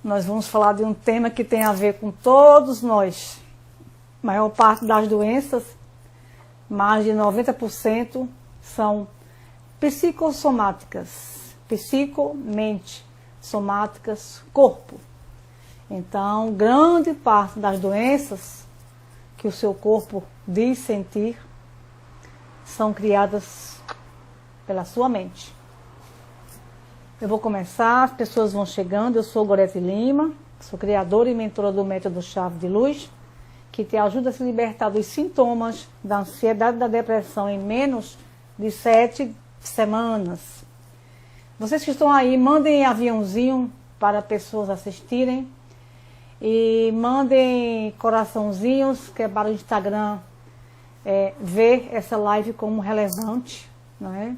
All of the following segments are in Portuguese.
nós vamos falar de um tema que tem a ver com todos nós. A maior parte das doenças, mais de 90%, são psicossomáticas. Psico, mente, somáticas, corpo. Então, grande parte das doenças que o seu corpo diz sentir são criadas pela sua mente. Eu vou começar, as pessoas vão chegando. Eu sou Gorete Lima, sou criadora e mentora do método Chave de Luz, que te ajuda a se libertar dos sintomas da ansiedade e da depressão em menos de 7 semanas. Vocês que estão aí, mandem aviãozinho para pessoas assistirem e mandem coraçãozinhos, que é para o Instagram ver essa live como relevante, não é?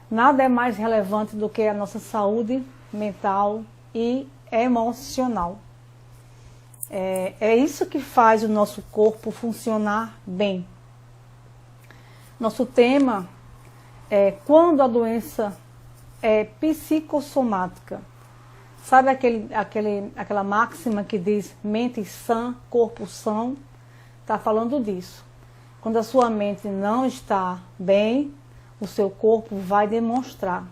Nada é mais relevante do que a nossa saúde mental e emocional. É isso que faz o nosso corpo funcionar bem. Nosso tema é quando a doença é psicossomática. Sabe aquela máxima que diz mente sã, corpo são? Está falando disso. Quando a sua mente não está bem, o seu corpo vai demonstrar.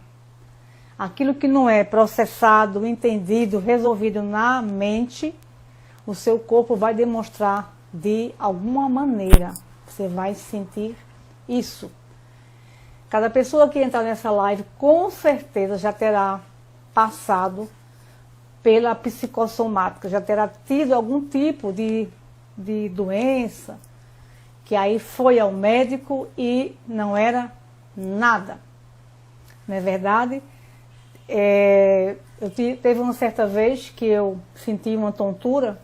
Aquilo que não é processado, entendido, resolvido na mente, o seu corpo vai demonstrar de alguma maneira. Você vai sentir isso. Cada pessoa que entrar nessa live, com certeza já terá passado pela psicossomática, já terá tido algum tipo de doença, que aí foi ao médico e não era nada. Não é verdade? Teve uma certa vez que eu senti uma tontura.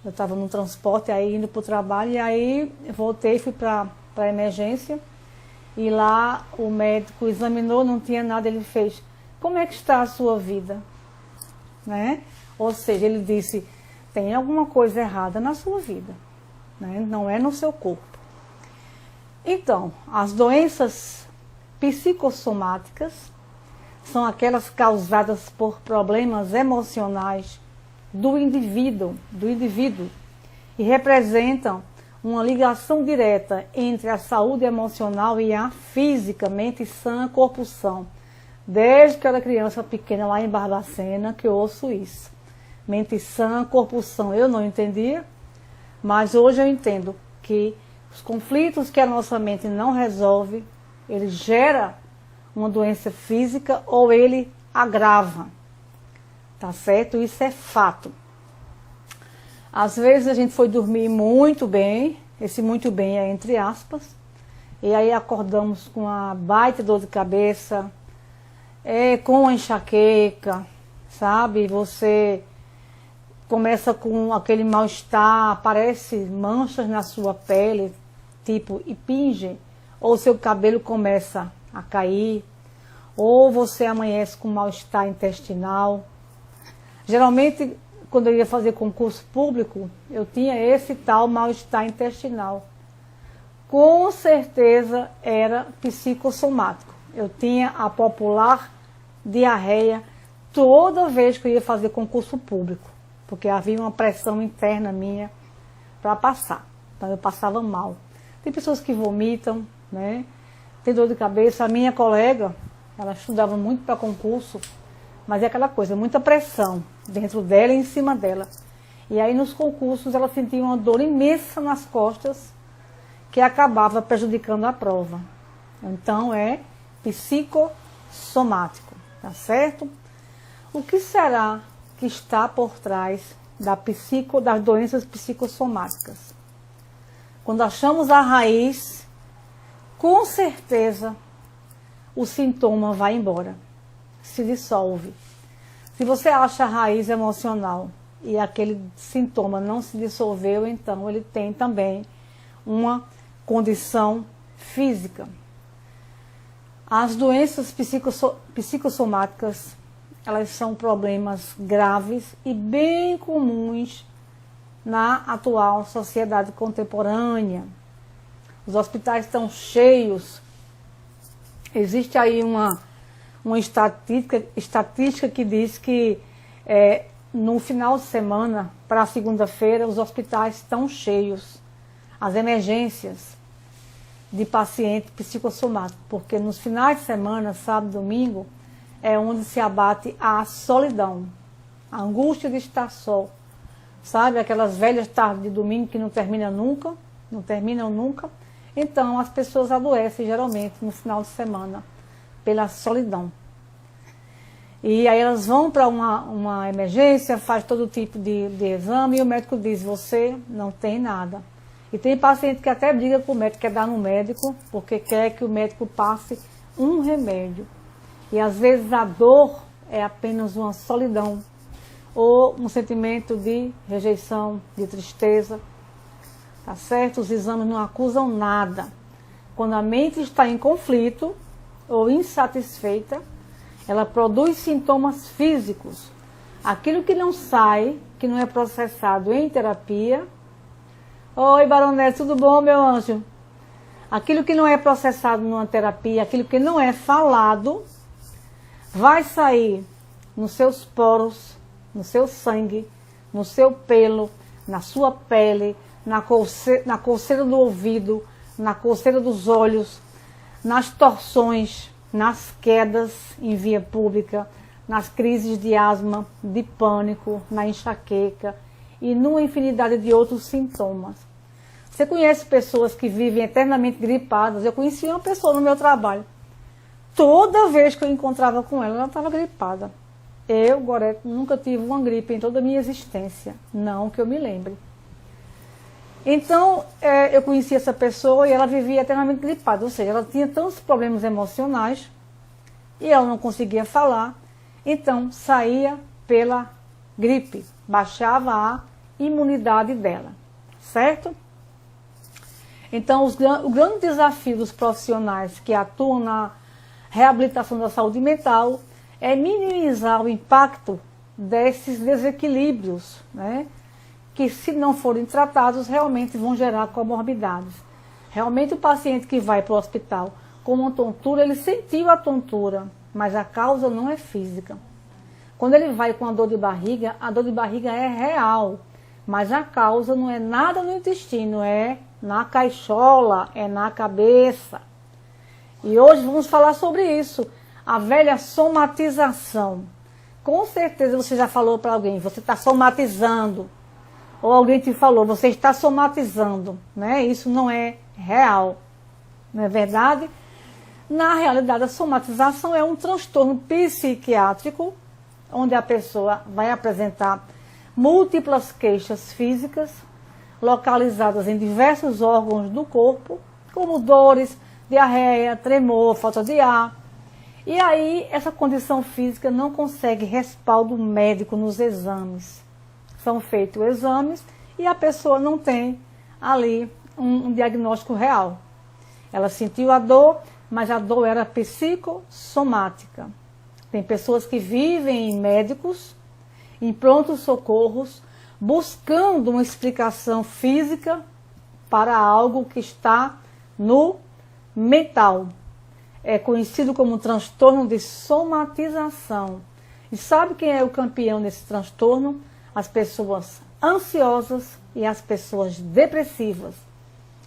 Eu estava no transporte, aí indo para o trabalho, e aí voltei, fui para a emergência, e lá o médico examinou, não tinha nada, ele fez: como é que está a sua vida? Né? Ou seja, ele disse: tem alguma coisa errada na sua vida, né? Não é no seu corpo. Então, as doenças psicossomáticas são aquelas causadas por problemas emocionais do indivíduo e representam uma ligação direta entre a saúde emocional e a física, mente sã, corpo são. Desde que eu era criança pequena lá em Barbacena que eu ouço isso. Mente sã, corpo são. Eu não entendia, mas hoje eu entendo que os conflitos que a nossa mente não resolve, ele gera uma doença física ou ele agrava. Tá certo? Isso é fato. Às vezes a gente foi dormir muito bem, esse muito bem é entre aspas, e aí acordamos com uma baita dor de cabeça, com enxaqueca, sabe? Você começa com aquele mal-estar, aparece manchas na sua pele, tipo impinge, ou seu cabelo começa a cair, ou você amanhece com mal-estar intestinal. Geralmente, quando eu ia fazer concurso público, eu tinha esse tal mal-estar intestinal. Com certeza era psicossomático. Eu tinha a popular diarreia toda vez que eu ia fazer concurso público, porque havia uma pressão interna minha para passar. Então eu passava mal. Tem pessoas que vomitam, né? Tem dor de cabeça. A minha colega, ela estudava muito para concurso, mas é aquela coisa, muita pressão dentro dela e em cima dela. E aí nos concursos ela sentia uma dor imensa nas costas que acabava prejudicando a prova. Então é psicossomático, tá certo? O que será que está por trás das doenças psicossomáticas? Quando achamos a raiz, com certeza o sintoma vai embora, se dissolve. Se você acha a raiz emocional e aquele sintoma não se dissolveu, então ele tem também uma condição física. As doenças psicossomáticas, elas são problemas graves e bem comuns na atual sociedade contemporânea. Os hospitais estão cheios. Existe aí uma estatística que diz que no final de semana, para segunda-feira, os hospitais estão cheios, as emergências de paciente psicossomático, porque nos finais de semana, sábado e domingo, é onde se abate a solidão, a angústia de estar só. Sabe, aquelas velhas tardes de domingo que não terminam nunca. Então, as pessoas adoecem, geralmente, no final de semana, pela solidão. E aí elas vão para uma emergência, faz todo tipo de exame, e o médico diz, você não tem nada. E tem paciente que até briga com o médico, quer dar no médico, porque quer que o médico passe um remédio. E às vezes a dor é apenas uma solidão, ou um sentimento de rejeição, de tristeza, tá certo? Os exames não acusam nada. Quando a mente está em conflito ou insatisfeita, ela produz sintomas físicos. Aquilo que não sai, que não é processado em terapia. Oi, Baronete, tudo bom, meu anjo? Aquilo que não é processado numa terapia, aquilo que não é falado, vai sair nos seus poros, no seu sangue, no seu pelo, na sua pele, na coceira do ouvido, na coceira dos olhos, nas torções, nas quedas em via pública, nas crises de asma, de pânico, na enxaqueca e numa infinidade de outros sintomas. Você conhece pessoas que vivem eternamente gripadas? Eu conheci uma pessoa no meu trabalho. Toda vez que eu encontrava com ela, ela estava gripada. Eu, Goreto, nunca tive uma gripe em toda a minha existência. Não que eu me lembre. Então, eu conheci essa pessoa e ela vivia eternamente gripada. Ou seja, ela tinha tantos problemas emocionais e ela não conseguia falar. Então, saía pela gripe. Baixava a imunidade dela. Certo? Então, o grande desafio dos profissionais que atuam na reabilitação da saúde mental é minimizar o impacto desses desequilíbrios, né? Que, se não forem tratados, realmente vão gerar comorbidades. Realmente, o paciente que vai para o hospital com uma tontura, ele sentiu a tontura, mas a causa não é física. Quando ele vai com a dor de barriga é real, mas a causa não é nada no intestino, é na caixola, é na cabeça. E hoje vamos falar sobre isso, a velha somatização. Com certeza você já falou para alguém, você está somatizando. Ou alguém te falou, você está somatizando, né? Isso não é real, não é verdade? Na realidade, a somatização é um transtorno psiquiátrico, onde a pessoa vai apresentar múltiplas queixas físicas, localizadas em diversos órgãos do corpo, como dores, diarreia, tremor, falta de ar. E aí, essa condição física não consegue respaldo médico nos exames. São feitos exames e a pessoa não tem ali um diagnóstico real. Ela sentiu a dor, mas a dor era psicossomática. Tem pessoas que vivem em médicos, em prontos socorros, buscando uma explicação física para algo que está no mental. É conhecido como transtorno de somatização. E sabe quem é o campeão desse transtorno? As pessoas ansiosas e as pessoas depressivas.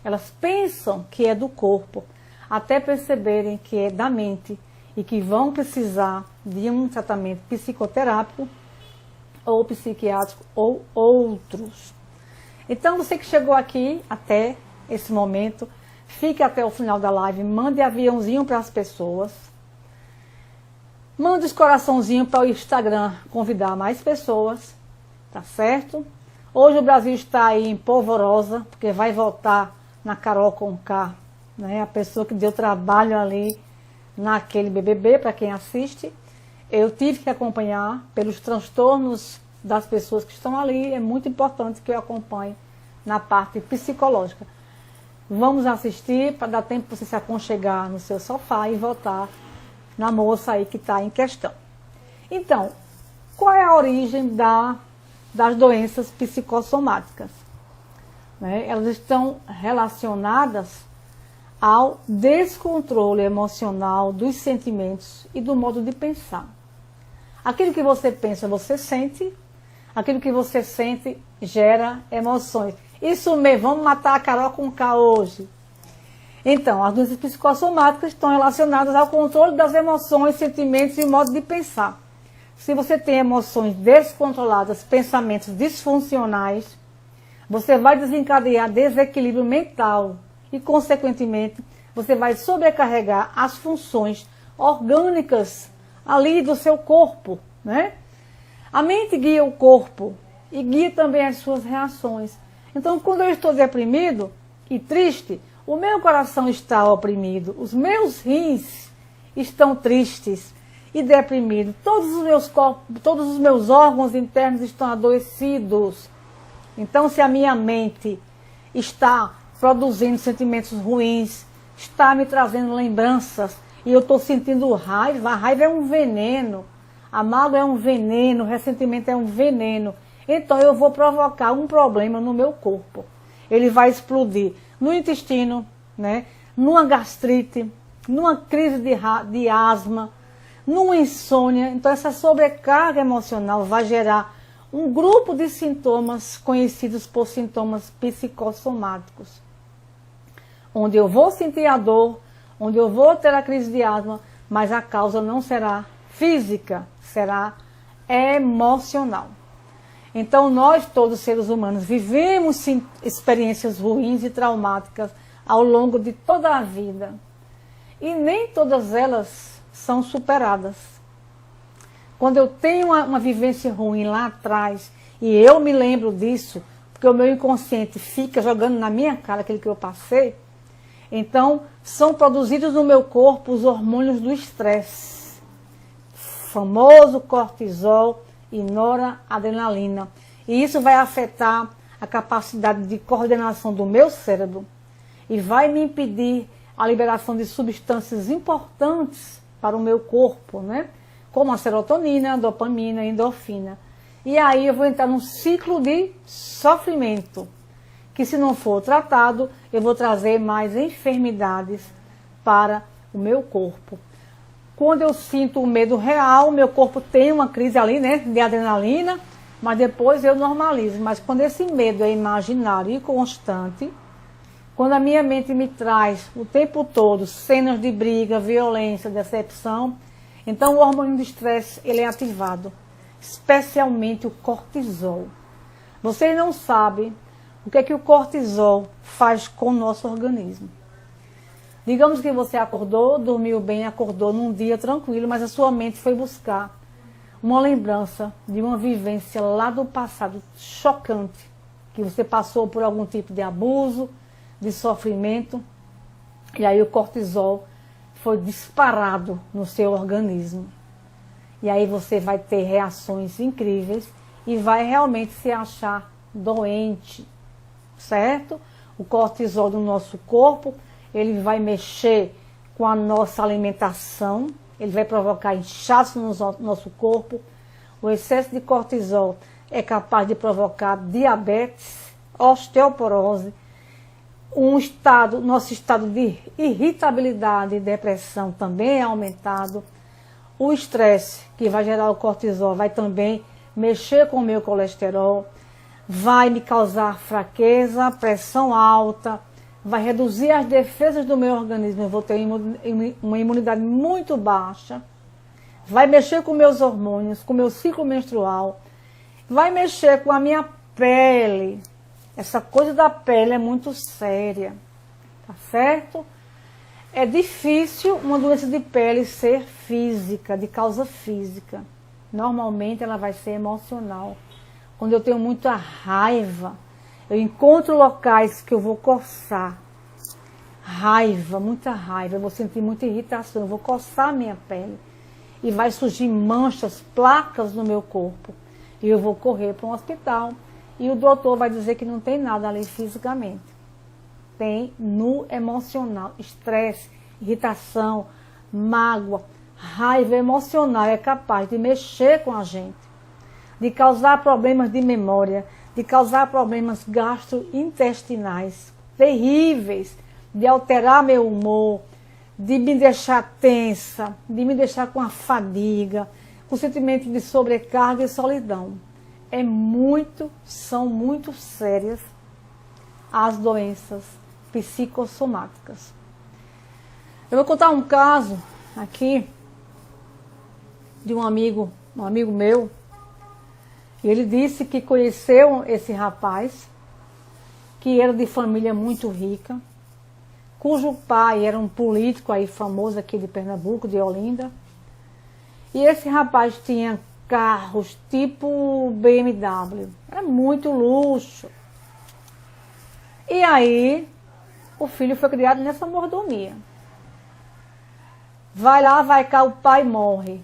Elas pensam que é do corpo, até perceberem que é da mente e que vão precisar de um tratamento psicoterápico ou psiquiátrico ou outros. Então, você que chegou aqui até esse momento, fique até o final da live, mande aviãozinho para as pessoas, mande os coraçãozinhos para o Instagram, convidar mais pessoas, tá certo? Hoje o Brasil está aí em polvorosa, porque vai votar na Carol Conká, né? A pessoa que deu trabalho ali naquele BBB, para quem assiste. Eu tive que acompanhar pelos transtornos das pessoas que estão ali, é muito importante que eu acompanhe na parte psicológica. Vamos assistir para dar tempo para você se aconchegar no seu sofá e votar na moça aí que está em questão. Então, qual é a origem das doenças psicossomáticas? Né? Elas estão relacionadas ao descontrole emocional dos sentimentos e do modo de pensar. Aquilo que você pensa, você sente. aquilo que você sente gera emoções. Isso mesmo, vamos matar a Carol com K hoje. Então, as doenças psicossomáticas estão relacionadas ao controle das emoções, sentimentos e modo de pensar. Se você tem emoções descontroladas, pensamentos disfuncionais, você vai desencadear desequilíbrio mental e, consequentemente, você vai sobrecarregar as funções orgânicas ali do seu corpo, né? A mente guia o corpo e guia também as suas reações. Então, quando eu estou deprimido e triste, o meu coração está oprimido, os meus rins estão tristes e deprimidos, todos os meus órgãos internos estão adoecidos. Então, se a minha mente está produzindo sentimentos ruins, está me trazendo lembranças, e eu estou sentindo raiva, a raiva é um veneno, a mágoa é um veneno, o ressentimento é um veneno. Então eu vou provocar um problema no meu corpo. Ele vai explodir no intestino, né? Numa gastrite, numa crise de asma, numa insônia. Então essa sobrecarga emocional vai gerar um grupo de sintomas conhecidos por sintomas psicossomáticos, onde eu vou sentir a dor, onde eu vou ter a crise de asma, mas a causa não será física, será emocional. Então nós, todos seres humanos, vivemos sim, experiências ruins e traumáticas ao longo de toda a vida. E nem todas elas são superadas. Quando eu tenho uma vivência ruim lá atrás, e eu me lembro disso, porque o meu inconsciente fica jogando na minha cara aquilo que eu passei, então são produzidos no meu corpo os hormônios do estresse, famoso cortisol e noradrenalina. E isso vai afetar a capacidade de coordenação do meu cérebro e vai me impedir a liberação de substâncias importantes para o meu corpo, né? Como a serotonina, a dopamina, a endorfina. E aí eu vou entrar num ciclo de sofrimento, que se não for tratado, eu vou trazer mais enfermidades para o meu corpo. Quando eu sinto o medo real, meu corpo tem uma crise ali, né, de adrenalina, mas depois eu normalizo. Mas quando esse medo é imaginário e constante, quando a minha mente me traz o tempo todo cenas de briga, violência, decepção, então o hormônio do estresse ele é ativado, especialmente o cortisol. Vocês não sabem o que é que o cortisol faz com o nosso organismo. Digamos que você acordou, dormiu bem, acordou num dia tranquilo, mas a sua mente foi buscar uma lembrança de uma vivência lá do passado chocante, que você passou por algum tipo de abuso, de sofrimento, e aí o cortisol foi disparado no seu organismo. E aí você vai ter reações incríveis e vai realmente se achar doente, certo? O cortisol do nosso corpo, ele vai mexer com a nossa alimentação, ele vai provocar inchaço no nosso corpo. O excesso de cortisol é capaz de provocar diabetes, osteoporose, nosso estado de irritabilidade e depressão também é aumentado. O estresse que vai gerar o cortisol vai também mexer com o meu colesterol, vai me causar fraqueza, pressão alta, vai reduzir as defesas do meu organismo, eu vou ter uma imunidade muito baixa, vai mexer com meus hormônios, com o meu ciclo menstrual, vai mexer com a minha pele. Essa coisa da pele é muito séria, tá certo? É difícil uma doença de pele ser física, de causa física. Normalmente ela vai ser emocional. Quando eu tenho muita raiva, eu encontro locais que eu vou coçar. Raiva, muita raiva, eu vou sentir muita irritação, eu vou coçar a minha pele. E vai surgir manchas, placas no meu corpo. E eu vou correr para um hospital. E o doutor vai dizer que não tem nada ali fisicamente. Tem no emocional, estresse, irritação, mágoa, raiva emocional é capaz de mexer com a gente, de causar problemas de memória, de causar problemas gastrointestinais terríveis, de alterar meu humor, de me deixar tensa, de me deixar com a fadiga, com sentimento de sobrecarga e solidão. são muito sérias as doenças psicossomáticas. Eu vou contar um caso aqui de um amigo meu. Ele disse que conheceu esse rapaz, que era de família muito rica, cujo pai era um político aí famoso aqui de Pernambuco, de Olinda. E esse rapaz tinha carros tipo BMW, era muito luxo. E aí, o filho foi criado nessa mordomia. Vai lá, vai cá, o pai morre.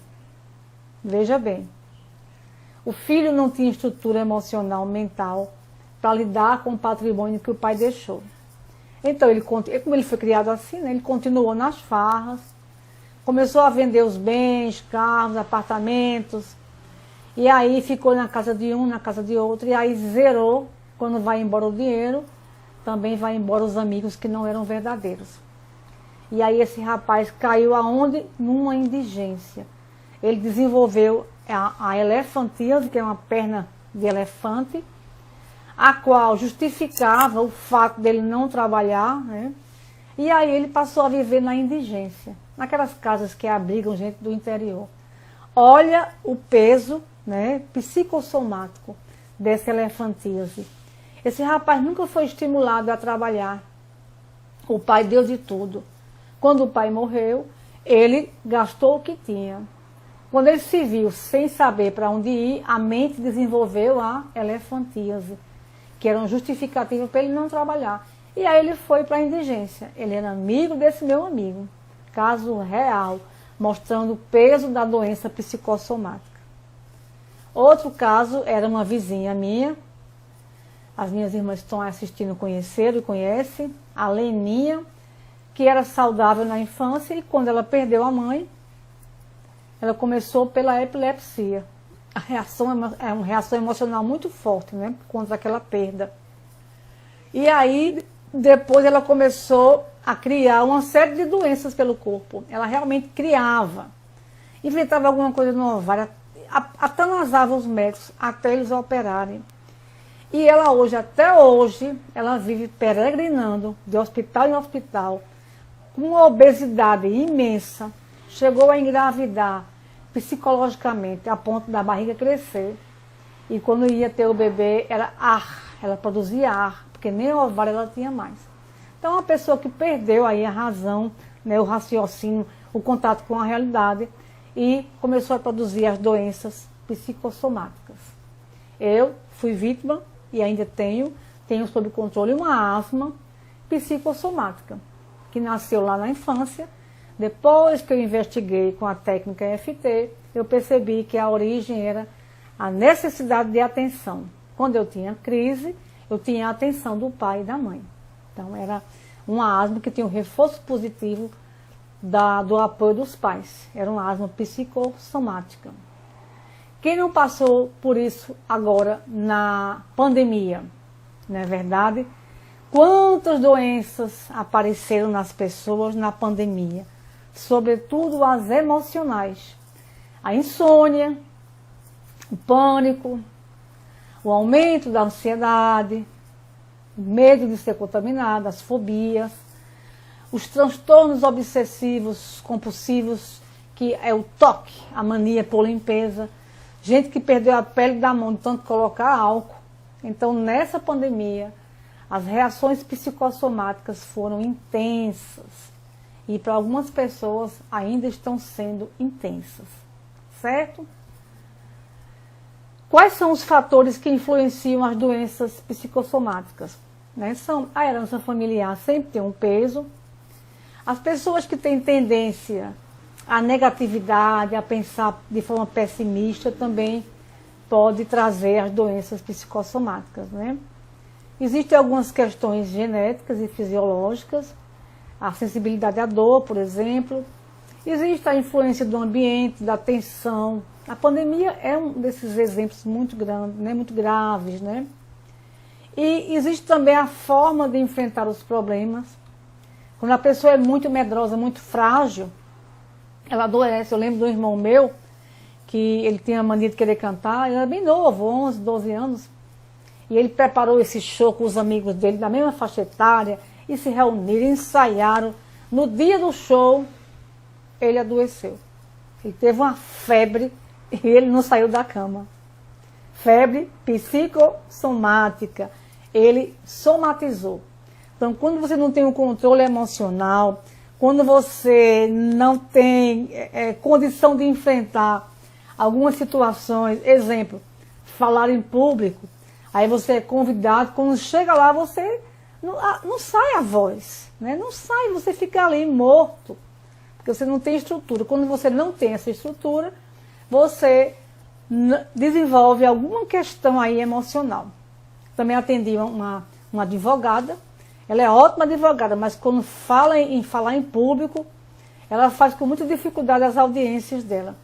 Veja bem, o filho não tinha estrutura emocional, mental, para lidar com o patrimônio que o pai deixou. Então, como ele foi criado assim, né, ele continuou nas farras, começou a vender os bens, carros, apartamentos, e aí ficou na casa de um, na casa de outro, e aí zerou. Quando vai embora o dinheiro, também vai embora os amigos que não eram verdadeiros. E aí esse rapaz caiu aonde? Numa indigência. Ele desenvolveu a elefantíase, que é uma perna de elefante, a qual justificava o fato dele não trabalhar, né? E aí ele passou a viver na indigência, naquelas casas que abrigam gente do interior. Olha o peso, né, psicossomático dessa elefantíase. Esse rapaz nunca foi estimulado a trabalhar. O pai deu de tudo. Quando o pai morreu, ele gastou o que tinha. Quando ele se viu sem saber para onde ir, a mente desenvolveu a elefantíase, que era um justificativo para ele não trabalhar. E aí ele foi para a indigência. Ele era amigo desse meu amigo. Caso real, mostrando o peso da doença psicossomática. Outro caso era uma vizinha minha. As minhas irmãs que estão assistindo conheceram e conhecem. A Leninha, que era saudável na infância e quando ela perdeu a mãe, ela começou pela epilepsia. A reação é uma reação emocional muito forte, né, contra aquela perda. E aí, depois ela começou a criar uma série de doenças pelo corpo. Ela realmente criava. Inventava alguma coisa no ovário, atanasava os médicos até eles operarem. E ela hoje, até hoje, ela vive peregrinando de hospital em hospital, com uma obesidade imensa, chegou a engravidar psicologicamente, a ponto da barriga crescer. E quando ia ter o bebê, era ar, ela produzia ar, porque nem o ovário ela tinha mais. Então, uma pessoa que perdeu aí a razão, né, o raciocínio, o contato com a realidade, e começou a produzir as doenças psicossomáticas. Eu fui vítima, e ainda tenho sob controle uma asma psicossomática, que nasceu lá na infância. Depois que eu investiguei com a técnica EFT, eu percebi que a origem era a necessidade de atenção. Quando eu tinha crise, eu tinha a atenção do pai e da mãe. Então era uma asma que tinha um reforço positivo do apoio dos pais. Era uma asma psicossomática. Quem não passou por isso agora na pandemia, não é verdade? Quantas doenças apareceram nas pessoas na pandemia? Sobretudo as emocionais. A insônia, o pânico, o aumento da ansiedade, o medo de ser contaminado, as fobias, os transtornos obsessivos, compulsivos, que é o TOC, a mania por limpeza. Gente que perdeu a pele da mão de tanto colocar álcool. Então, nessa pandemia, as reações psicossomáticas foram intensas. E para algumas pessoas ainda estão sendo intensas. Certo? Quais são os fatores que influenciam as doenças psicossomáticas? Né? São a herança familiar, sempre tem um peso. As pessoas que têm tendência à negatividade, a pensar de forma pessimista, também pode trazer as doenças psicossomáticas, né? Existem algumas questões genéticas e fisiológicas, a sensibilidade à dor, por exemplo. Existe a influência do ambiente, da tensão. A pandemia é um desses exemplos muito grandes, né? Muito graves, né? E existe também a forma de enfrentar os problemas. Quando a pessoa é muito medrosa, muito frágil, ela adoece. Eu lembro de um irmão meu que ele tinha a mania de querer cantar, ele era bem novo, 11, 12 anos, e ele preparou esse show com os amigos dele, da mesma faixa etária, e se reuniram, ensaiaram. No dia do show, ele adoeceu. Ele teve uma febre e ele não saiu da cama. Febre psicossomática. Ele somatizou. Então, quando você não tem um controle emocional, quando você não tem condição de enfrentar algumas situações, exemplo, falar em público, aí você é convidado, quando chega lá você não sai a voz, né? Não sai, você fica ali morto, porque você não tem estrutura. Quando você não tem essa estrutura, você desenvolve alguma questão aí emocional. Também atendi uma advogada, ela é ótima advogada, mas quando fala em falar em público, ela faz com muita dificuldade as audiências dela.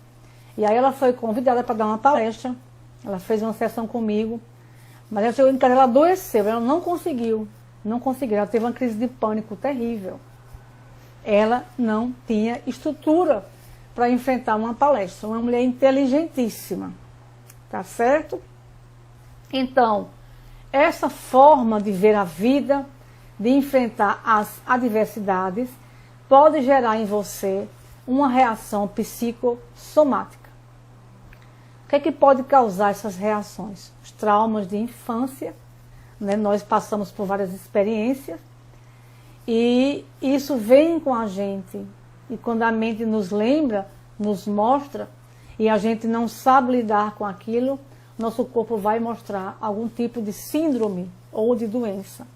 E aí ela foi convidada para dar uma palestra, ela fez uma sessão comigo, mas ela chegou em casa, ela adoeceu, ela não conseguiu, ela teve uma crise de pânico terrível. Ela não tinha estrutura para enfrentar uma palestra, uma mulher inteligentíssima, tá certo? Então, essa forma de ver a vida, de enfrentar as adversidades, pode gerar em você uma reação psicossomática. O que é que pode causar essas reações? Os traumas de infância, né? Nós passamos por várias experiências e isso vem com a gente. E quando a mente nos lembra, nos mostra, e a gente não sabe lidar com aquilo, nosso corpo vai mostrar algum tipo de síndrome ou de doença.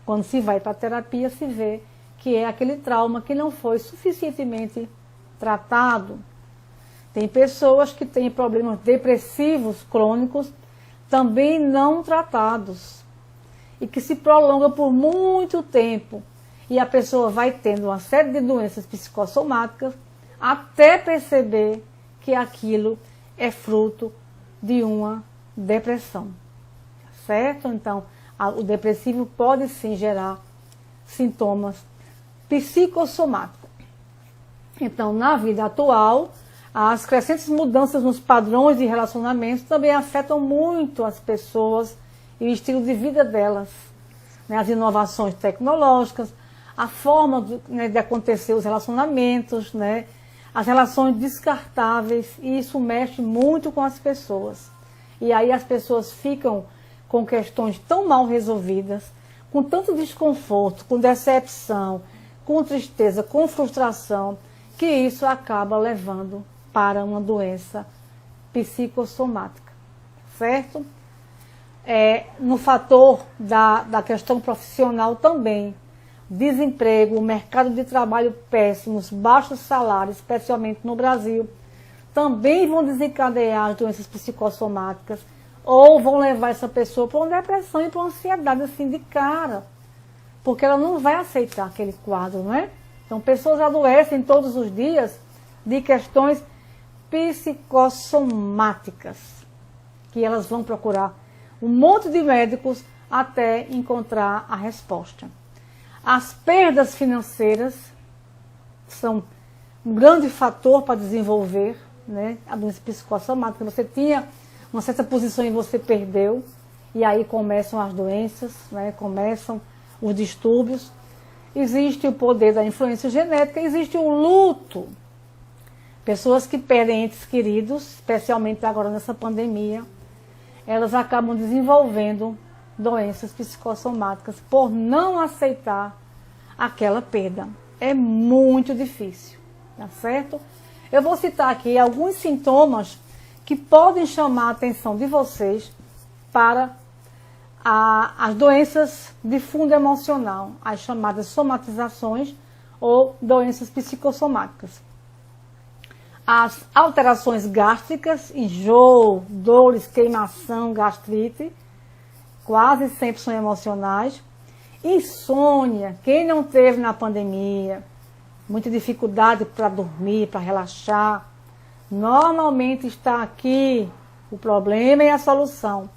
Quando se vai para a terapia, se vê que é aquele trauma que não foi suficientemente tratado. Tem pessoas que têm problemas depressivos crônicos também não tratados e que se prolongam por muito tempo. E a pessoa vai tendo uma série de doenças psicossomáticas até perceber que aquilo é fruto de uma depressão. Certo? Então, o depressivo pode sim gerar sintomas psicossomáticos. Então, na vida atual, as crescentes mudanças nos padrões de relacionamento também afetam muito as pessoas e o estilo de vida delas. Né? As inovações tecnológicas, a forma de acontecer os relacionamentos, né? As relações descartáveis, e isso mexe muito com as pessoas. E aí as pessoas ficam com questões tão mal resolvidas, com tanto desconforto, com decepção, com tristeza, com frustração, que isso acaba levando para uma doença psicossomática, certo? No fator da questão profissional também, desemprego, o mercado de trabalho péssimos, baixos salários, especialmente no Brasil, também vão desencadear as doenças psicossomáticas, ou vão levar essa pessoa para uma depressão e para uma ansiedade assim de cara, porque ela não vai aceitar aquele quadro, não é? Então, pessoas adoecem todos os dias de questões psicossomáticas, que elas vão procurar um monte de médicos até encontrar a resposta. As perdas financeiras são um grande fator para desenvolver, né, a doença psicossomática. Você tinha uma certa posição e você perdeu, e aí começam as doenças, né, começam os distúrbios. Existe o poder da influência genética, existe o luto. Pessoas que perdem entes queridos, especialmente agora nessa pandemia, elas acabam desenvolvendo doenças psicossomáticas por não aceitar aquela perda. É muito difícil, tá certo? Eu vou citar aqui alguns sintomas que podem chamar a atenção de vocês para as doenças de fundo emocional, as chamadas somatizações ou doenças psicossomáticas. As alterações gástricas, enjoo, dores, queimação, gastrite, quase sempre são emocionais. Insônia, quem não teve na pandemia, muita dificuldade para dormir, para relaxar, normalmente está aqui o problema e a solução.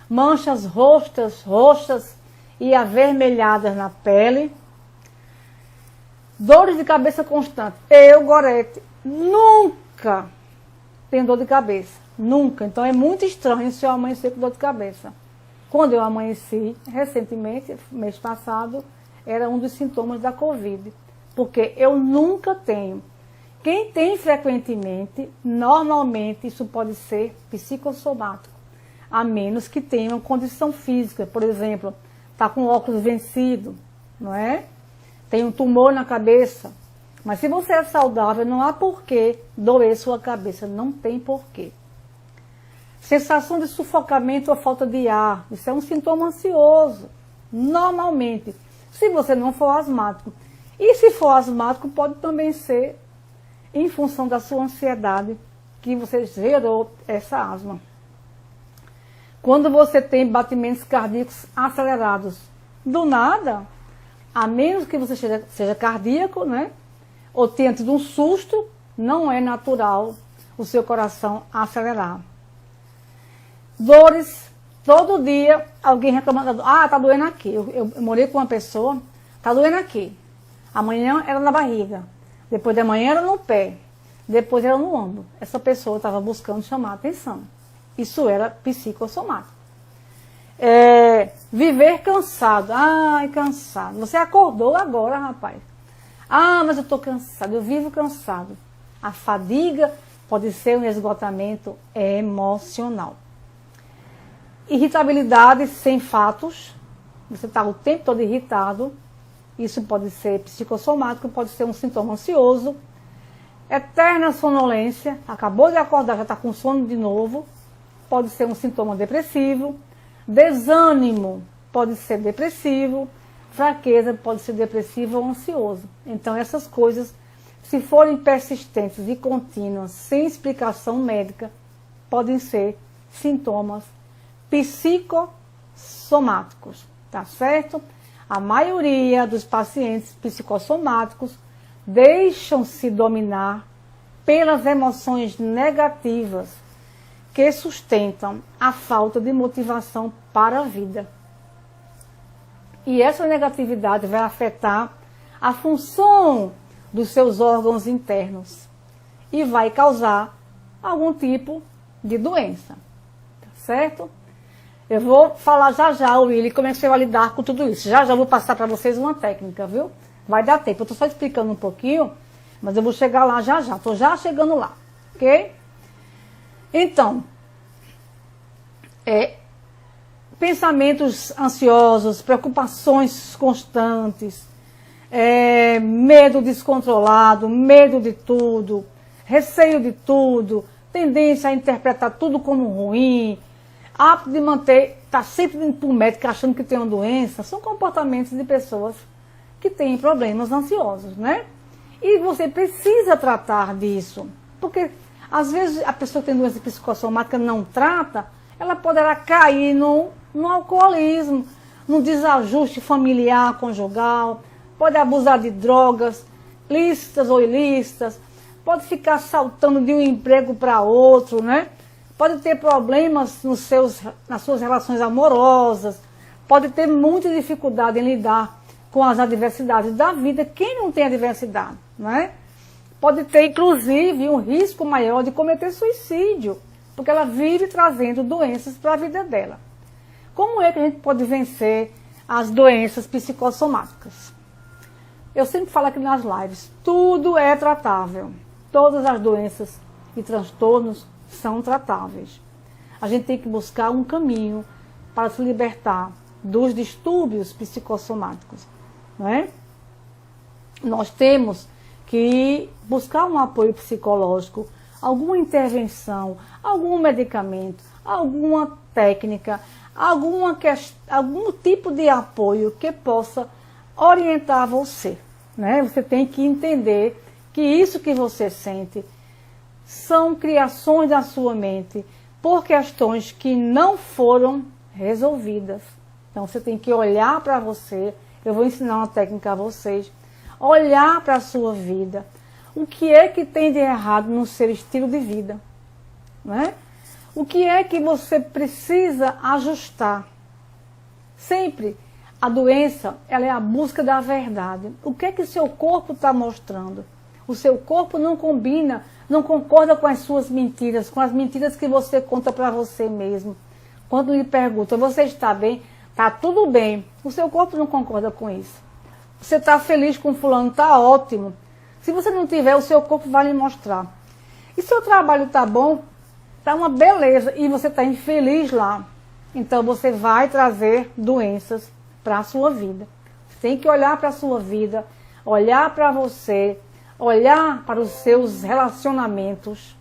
Manchas roxas e avermelhadas na pele. Dores de cabeça constante. Eu, Gorete, nunca tenho dor de cabeça. Nunca. Então é muito estranho se eu amanhecer com dor de cabeça. Quando eu amanheci, recentemente, mês passado, era um dos sintomas da Covid. Porque eu nunca tenho. Quem tem frequentemente, normalmente isso pode ser psicossomático. A menos que tenha uma condição física. Por exemplo, está com o óculos vencido, não é? Tem um tumor na cabeça. Mas se você é saudável, não há porquê doer sua cabeça. Não tem porquê. Sensação de sufocamento ou falta de ar. Isso é um sintoma ansioso. Normalmente. Se você não for asmático. E se for asmático, pode também ser em função da sua ansiedade que você gerou essa asma. Quando você tem batimentos cardíacos acelerados, do nada, a menos que você seja cardíaco, né? Ou tenha tido um susto, não é natural o seu coração acelerar. Dores, todo dia, alguém reclamando, tá doendo aqui. Eu morei com uma pessoa, tá doendo aqui. Amanhã era na barriga, depois de amanhã era no pé, depois era no ombro. Essa pessoa estava buscando chamar a atenção. Isso era psicossomático. Viver cansado. Ai, cansado. Você acordou agora, rapaz. Mas eu estou cansado, eu vivo cansado. A fadiga pode ser um esgotamento emocional. Irritabilidade sem fatos. Você está o tempo todo irritado. Isso pode ser psicossomático, pode ser um sintoma ansioso. Eterna sonolência. Acabou de acordar, já está com sono de novo. Pode ser um sintoma depressivo. Desânimo pode ser depressivo. Fraqueza pode ser depressivo ou ansioso. Então essas coisas, se forem persistentes e contínuas, sem explicação médica, podem ser sintomas psicossomáticos, tá certo? A maioria dos pacientes psicossomáticos deixam-se dominar pelas emoções negativas que sustentam a falta de motivação para a vida. E essa negatividade vai afetar a função dos seus órgãos internos e vai causar algum tipo de doença, tá certo? Eu vou falar já, Willy, como é que você vai lidar com tudo isso. Já vou passar para vocês uma técnica, viu? Vai dar tempo. Eu estou só explicando um pouquinho, mas eu vou chegar lá já. Estou já chegando lá, ok? Então, pensamentos ansiosos, preocupações constantes, medo descontrolado, medo de tudo, receio de tudo, tendência a interpretar tudo como ruim, hábito de estar sempre indo para o médico achando que tem uma doença, são comportamentos de pessoas que têm problemas ansiosos, né? E você precisa tratar disso, porque às vezes a pessoa que tem doença psicossomática não trata, ela poderá cair no alcoolismo, no desajuste familiar, conjugal, pode abusar de drogas, lícitas ou ilícitas, pode ficar saltando de um emprego para outro, né? Pode ter problemas nas suas relações amorosas, pode ter muita dificuldade em lidar com as adversidades da vida. Quem não tem adversidade, né? Pode ter, inclusive, um risco maior de cometer suicídio, porque ela vive trazendo doenças para a vida dela. Como é que a gente pode vencer as doenças psicossomáticas? Eu sempre falo aqui nas lives, tudo é tratável. Todas as doenças e transtornos são tratáveis. A gente tem que buscar um caminho para se libertar dos distúrbios psicossomáticos, não é? Nós temos que buscar um apoio psicológico, alguma intervenção, algum medicamento, alguma técnica, algum tipo de apoio que possa orientar você, né? Você tem que entender que isso que você sente são criações da sua mente por questões que não foram resolvidas. Então você tem que olhar para você, eu vou ensinar uma técnica a vocês, olhar para a sua vida, o que é que tem de errado no seu estilo de vida, né? O que é que você precisa ajustar? Sempre a doença, ela é a busca da verdade. O que é que seu corpo está mostrando? O seu corpo não combina, não concorda com as suas mentiras, com as mentiras que você conta para você mesmo. Quando lhe pergunta, você está bem? Está tudo bem. O seu corpo não concorda com isso. Você está feliz com fulano? Está ótimo. Se você não tiver, o seu corpo vai lhe mostrar. E seu trabalho está bom? Está uma beleza. E você está infeliz lá. Então você vai trazer doenças para a sua vida. Você tem que olhar para a sua vida, olhar para você, olhar para os seus relacionamentos.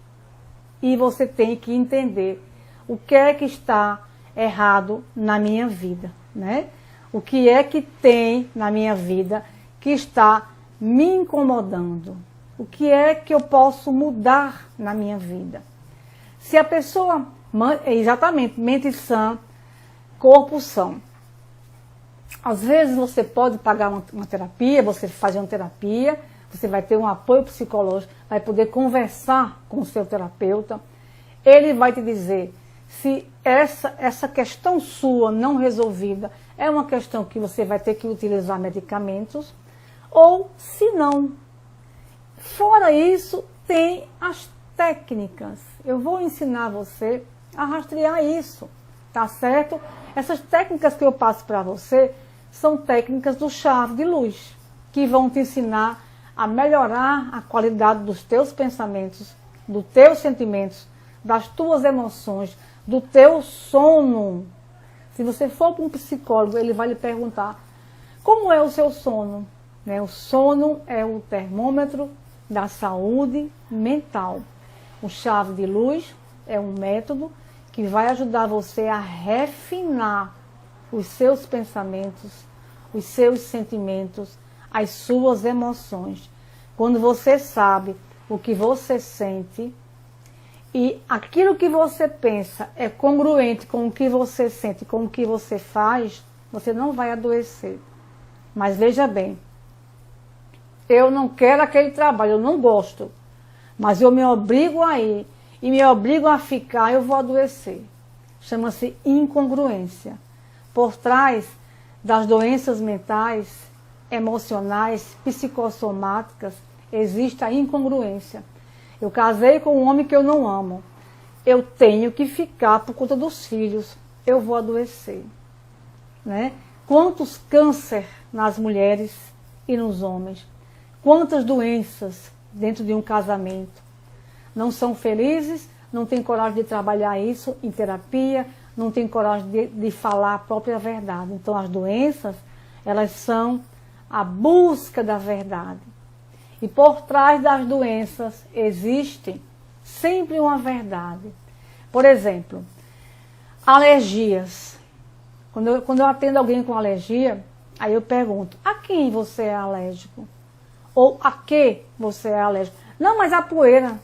E você tem que entender o que é que está errado na minha vida, né? O que é que tem na minha vida que está me incomodando? O que é que eu posso mudar na minha vida? Se a pessoa, exatamente, mente sã, corpo são. Às vezes você pode pagar uma terapia, você fazer uma terapia, você vai ter um apoio psicológico, vai poder conversar com o seu terapeuta. Ele vai te dizer se essa questão sua não resolvida é uma questão que você vai ter que utilizar medicamentos, ou se não. Fora isso, tem as técnicas. Eu vou ensinar você a rastrear isso, tá certo? Essas técnicas que eu passo para você são técnicas do chave de luz, que vão te ensinar a melhorar a qualidade dos teus pensamentos, dos teus sentimentos, das tuas emoções, do teu sono. Se você for para um psicólogo, ele vai lhe perguntar como é o seu sono. Né? O sono é o termômetro da saúde mental. O chave de luz é um método que vai ajudar você a refinar os seus pensamentos, os seus sentimentos, as suas emoções. Quando você sabe o que você sente e aquilo que você pensa é congruente com o que você sente, com o que você faz, você não vai adoecer. Mas veja bem, eu não quero aquele trabalho, eu não gosto, mas eu me obrigo a ir e me obrigo a ficar, eu vou adoecer. Chama-se incongruência. Por trás das doenças mentais, emocionais, psicossomáticas, existe a incongruência. Eu casei com um homem que eu não amo. Eu tenho que ficar por conta dos filhos. Eu vou adoecer. Né? Quantos câncer nas mulheres e nos homens? Quantas doenças dentro de um casamento? Não são felizes, não têm coragem de trabalhar isso em terapia, não têm coragem de falar a própria verdade. Então as doenças, elas são a busca da verdade. E por trás das doenças existe sempre uma verdade. Por exemplo, alergias. Quando eu atendo alguém com alergia, aí eu pergunto, a quem você é alérgico? Ou a que você é alérgico? Não, mas a poeira.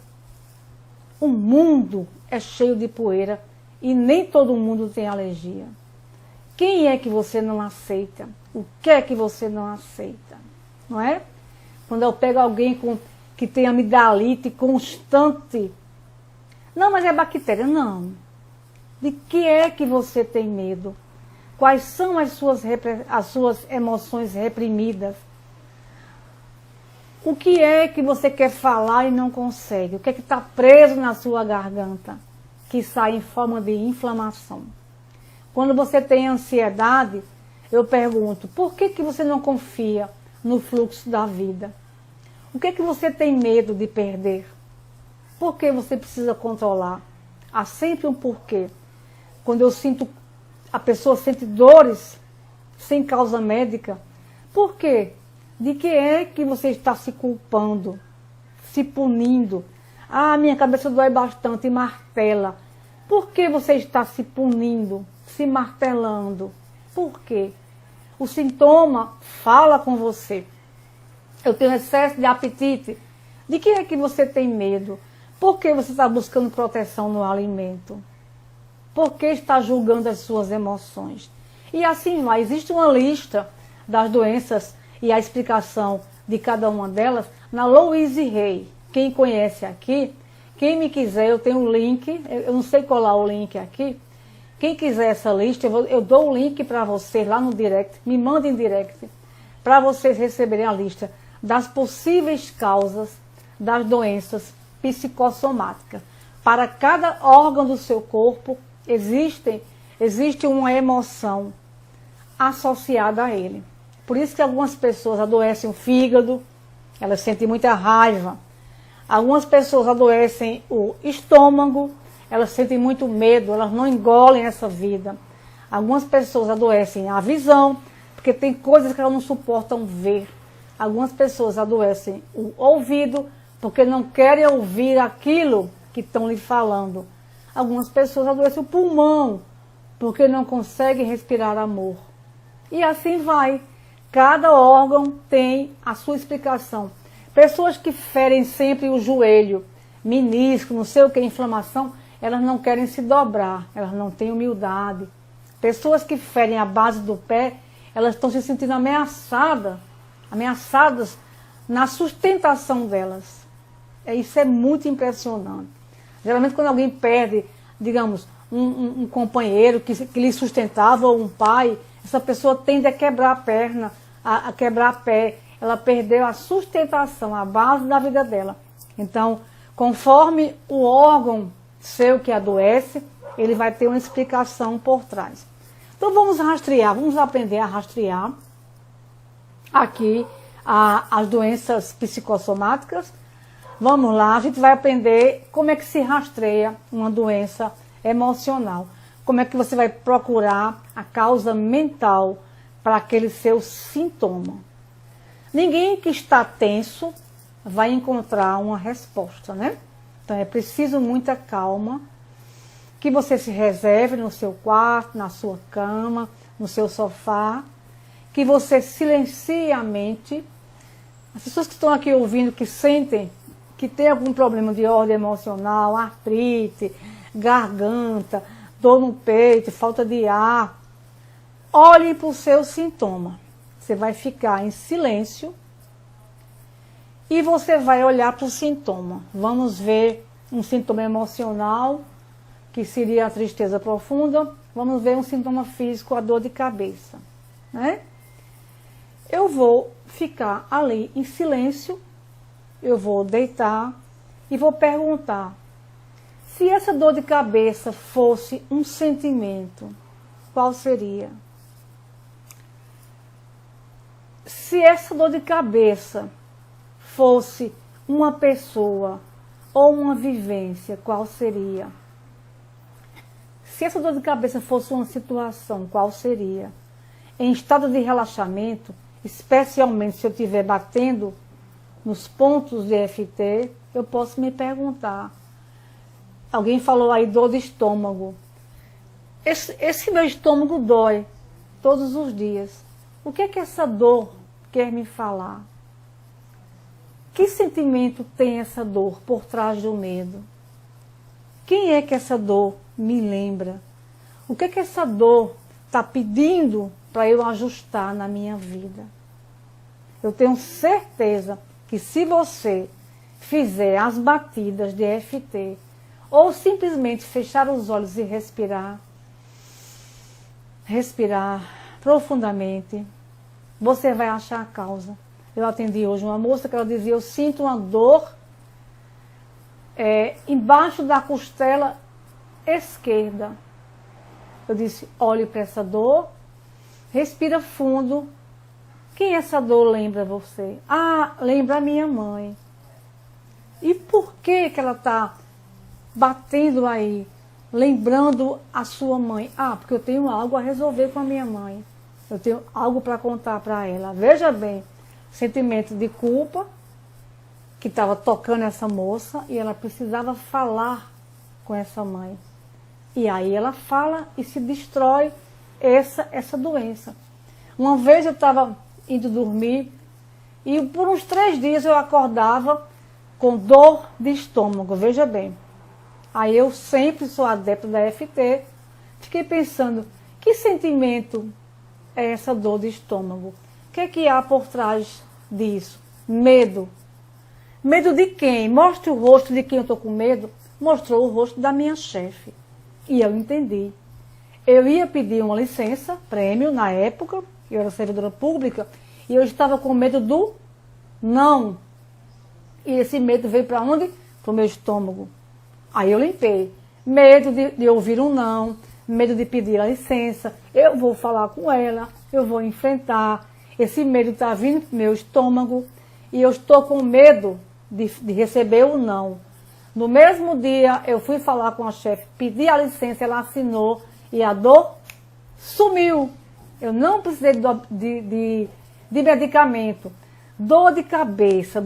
O mundo é cheio de poeira e nem todo mundo tem alergia. Quem é que você não aceita? O que é que você não aceita? Não é? Quando eu pego alguém que tem amidalite constante. Não, mas é bactéria. Não. De que é que você tem medo? Quais são as suas emoções reprimidas? O que é que você quer falar e não consegue? O que é que está preso na sua garganta? Que sai em forma de inflamação. Quando você tem ansiedade, eu pergunto, por que você não confia no fluxo da vida? O que é que você tem medo de perder? Por que você precisa controlar? Há sempre um porquê. Quando a pessoa sente dores sem causa médica, por quê? De que é que você está se culpando, se punindo? Ah, minha cabeça dói bastante e martela. Por que você está se punindo, se martelando? Por quê? O sintoma fala com você. Eu tenho excesso de apetite. De que é que você tem medo? Por que você está buscando proteção no alimento? Por que está julgando as suas emoções? E assim vai. Existe uma lista das doenças e a explicação de cada uma delas na Louise Hay. Quem conhece aqui, quem me quiser, eu tenho um link, eu não sei colar o link aqui. Quem quiser essa lista, eu dou o link para vocês lá no direct, me mandem direct, para vocês receberem a lista das possíveis causas das doenças psicossomáticas. Para cada órgão do seu corpo existe uma emoção associada a ele. Por isso que algumas pessoas adoecem o fígado, elas sentem muita raiva. Algumas pessoas adoecem o estômago, elas sentem muito medo, elas não engolem essa vida. Algumas pessoas adoecem a visão, porque tem coisas que elas não suportam ver. Algumas pessoas adoecem o ouvido, porque não querem ouvir aquilo que estão lhe falando. Algumas pessoas adoecem o pulmão, porque não conseguem respirar amor. E assim vai. Cada órgão tem a sua explicação. Pessoas que ferem sempre o joelho, menisco, não sei o que, inflamação, elas não querem se dobrar, elas não têm humildade. Pessoas que ferem a base do pé, elas estão se sentindo ameaçadas na sustentação delas. Isso é muito impressionante. Geralmente quando alguém perde, digamos, um companheiro que lhe sustentava, ou um pai, essa pessoa tende a quebrar a perna, a quebrar pé. Ela perdeu a sustentação, a base da vida dela. Então, conforme o órgão seu que adoece, ele vai ter uma explicação por trás. Então vamos rastrear, vamos aprender a rastrear aqui as doenças psicossomáticas. Vamos lá, a gente vai aprender como é que se rastreia uma doença emocional. Como é que você vai procurar a causa mental para aquele seu sintoma. Ninguém que está tenso vai encontrar uma resposta, né? Então é preciso muita calma, que você se reserve no seu quarto, na sua cama, no seu sofá, que você silencie a mente. As pessoas que estão aqui ouvindo, que sentem que tem algum problema de ordem emocional, artrite, garganta, dor no peito, falta de ar, olhem para o seu sintoma. Você vai ficar em silêncio e você vai olhar para o sintoma. Vamos ver um sintoma emocional, que seria a tristeza profunda. Vamos ver um sintoma físico, a dor de cabeça, né? Eu vou ficar ali em silêncio, eu vou deitar e vou perguntar: se essa dor de cabeça fosse um sentimento, qual seria? Se essa dor de cabeça fosse uma pessoa ou uma vivência, qual seria? Se essa dor de cabeça fosse uma situação, qual seria? Em estado de relaxamento, especialmente se eu estiver batendo nos pontos de EFT, eu posso me perguntar. Alguém falou aí dor de estômago. Esse meu estômago dói todos os dias. O que é que essa dor quer me falar? Que sentimento tem essa dor por trás do medo? Quem é que essa dor me lembra? O que é que essa dor está pedindo para eu ajustar na minha vida? Eu tenho certeza que se você fizer as batidas de EFT, ou simplesmente fechar os olhos e respirar profundamente, você vai achar a causa. Eu atendi hoje uma moça que ela dizia: eu sinto uma dor embaixo da costela esquerda. Eu disse: olhe para essa dor, respira fundo. Quem essa dor lembra você? Ah, lembra a minha mãe. E por que ela está batendo aí, lembrando a sua mãe? Ah, porque eu tenho algo a resolver com a minha mãe. Eu tenho algo para contar para ela. Veja bem, sentimento de culpa que estava tocando essa moça e ela precisava falar com essa mãe. E aí ela fala e se destrói essa doença. Uma vez eu estava indo dormir e por uns 3 dias eu acordava com dor de estômago, veja bem. Aí eu sempre sou adepta da EFT, fiquei pensando, que sentimento é essa dor de estômago? O que é que há por trás disso? Medo. Medo de quem? Mostre o rosto de quem eu estou com medo. Mostrou o rosto da minha chefe. E eu entendi. Eu ia pedir uma licença, prêmio, na época, eu era servidora pública, e eu estava com medo do não. E esse medo veio para onde? Para o meu estômago. Aí eu limpei. Medo de ouvir um não, medo de pedir a licença. Eu vou falar com ela, eu vou enfrentar. Esse medo está vindo para o meu estômago e eu estou com medo de receber o não. No mesmo dia, eu fui falar com a chefe, pedi a licença, ela assinou e a dor sumiu. Eu não precisei de medicamento. Dor de cabeça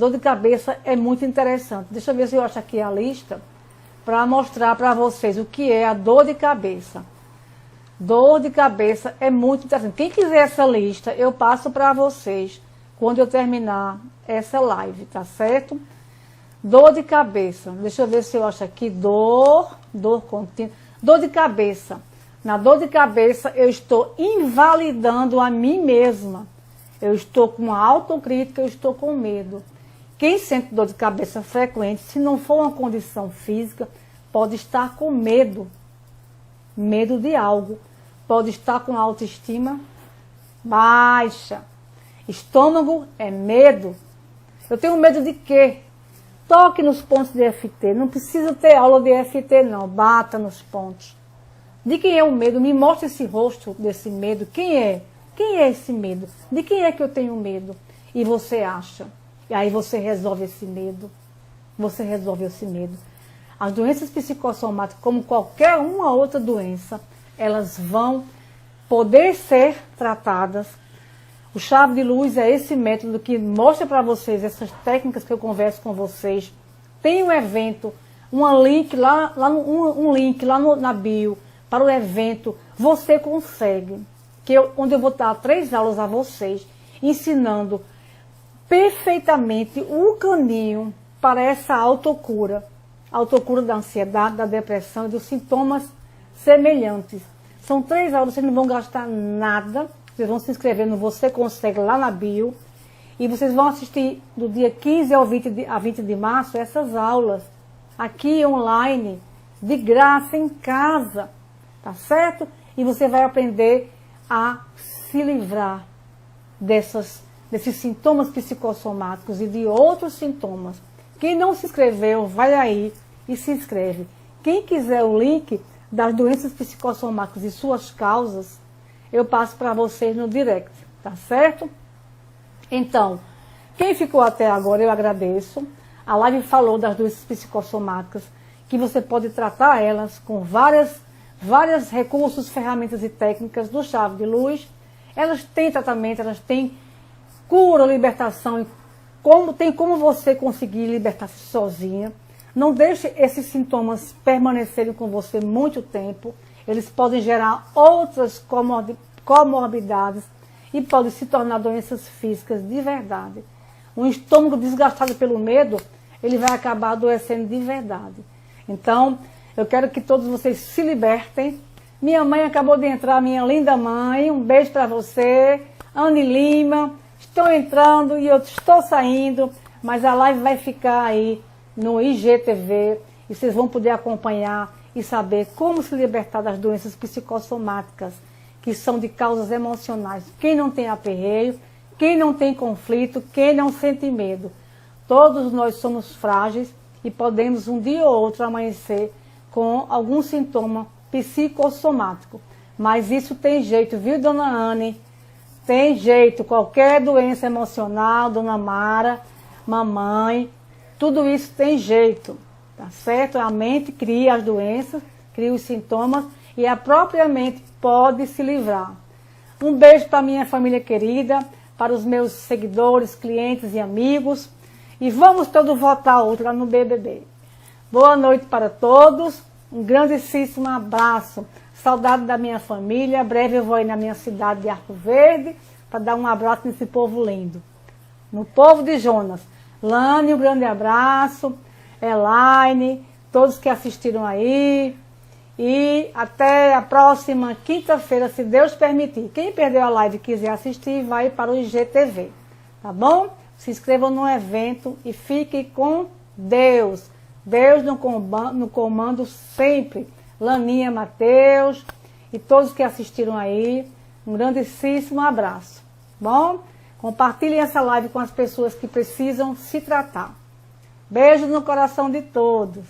é muito interessante. Deixa eu ver se eu acho aqui a lista para mostrar para vocês o que é a dor de cabeça. Dor de cabeça é muito interessante. Quem quiser essa lista, eu passo para vocês quando eu terminar essa live, tá certo? Dor de cabeça. Deixa eu ver se eu acho aqui. Dor contínua. Dor de cabeça. Na dor de cabeça, eu estou invalidando a mim mesma. Eu estou com uma autocrítica, eu estou com medo. Quem sente dor de cabeça frequente, se não for uma condição física, pode estar com medo. Medo de algo. Pode estar com autoestima baixa. Estômago é medo. Eu tenho medo de quê? Toque nos pontos de EFT. Não precisa ter aula de EFT, não. Bata nos pontos. De quem é o medo? Me mostre esse rosto desse medo. Quem é? Quem é esse medo? De quem é que eu tenho medo? E você acha. E aí você resolve esse medo. Você resolve esse medo. As doenças psicossomáticas, como qualquer uma outra doença, elas vão poder ser tratadas. O Chave de Luz é esse método que mostra para vocês essas técnicas que eu converso com vocês. Tem um evento, um link lá na bio para o evento. Você consegue. Onde eu vou dar 3 aulas a vocês, ensinando perfeitamente o caminho para essa autocura. Autocura da ansiedade, da depressão e dos sintomas semelhantes. São 3 aulas, vocês não vão gastar nada. Vocês vão se inscrever no Você Consegue lá na bio. E vocês vão assistir do dia 15 ao 20 de março essas aulas. Aqui online, de graça, em casa. Tá certo? E você vai aprender a se livrar desses sintomas psicossomáticos e de outros sintomas. Quem não se inscreveu, vai aí e se inscreve. Quem quiser o link das doenças psicossomáticas e suas causas, eu passo para vocês no direct, tá certo? Então, quem ficou até agora, eu agradeço. A live falou das doenças psicossomáticas, que você pode tratar elas com vários recursos, ferramentas e técnicas do Chave de Luz. Elas têm tratamento, elas têm cura, libertação, tem como você conseguir libertar-se sozinha. Não deixe esses sintomas permanecerem com você muito tempo. Eles podem gerar outras comorbidades e podem se tornar doenças físicas de verdade. Um estômago desgastado pelo medo, ele vai acabar adoecendo de verdade. Então, eu quero que todos vocês se libertem. Minha mãe acabou de entrar, minha linda mãe. Um beijo para você. Anne Lima. Estou entrando e eu estou saindo, mas a live vai ficar aí no IGTV e vocês vão poder acompanhar e saber como se libertar das doenças psicossomáticas, que são de causas emocionais. Quem não tem aperreio, quem não tem conflito, quem não sente medo. Todos nós somos frágeis e podemos um dia ou outro amanhecer com algum sintoma psicossomático. Mas isso tem jeito, viu, dona Anne? Tem jeito, qualquer doença emocional, dona Mara, mamãe, tudo isso tem jeito, tá certo? A mente cria as doenças, cria os sintomas e a própria mente pode se livrar. Um beijo para minha família querida, para os meus seguidores, clientes e amigos. E vamos todos votar outro lá no BBB. Boa noite para todos, um grandíssimo abraço. Saudade da minha família. Breve eu vou ir na minha cidade de Arco Verde para dar um abraço nesse povo lindo. No povo de Jonas. Lani, um grande abraço. Elaine, todos que assistiram aí. E até a próxima quinta-feira, se Deus permitir. Quem perdeu a live e quiser assistir, vai para o IGTV. Tá bom? Se inscrevam no evento e fiquem com Deus. Deus no comando sempre. Laninha, Mateus e todos que assistiram aí, um grandíssimo abraço. Bom, compartilhem essa live com as pessoas que precisam se tratar. Beijo no coração de todos.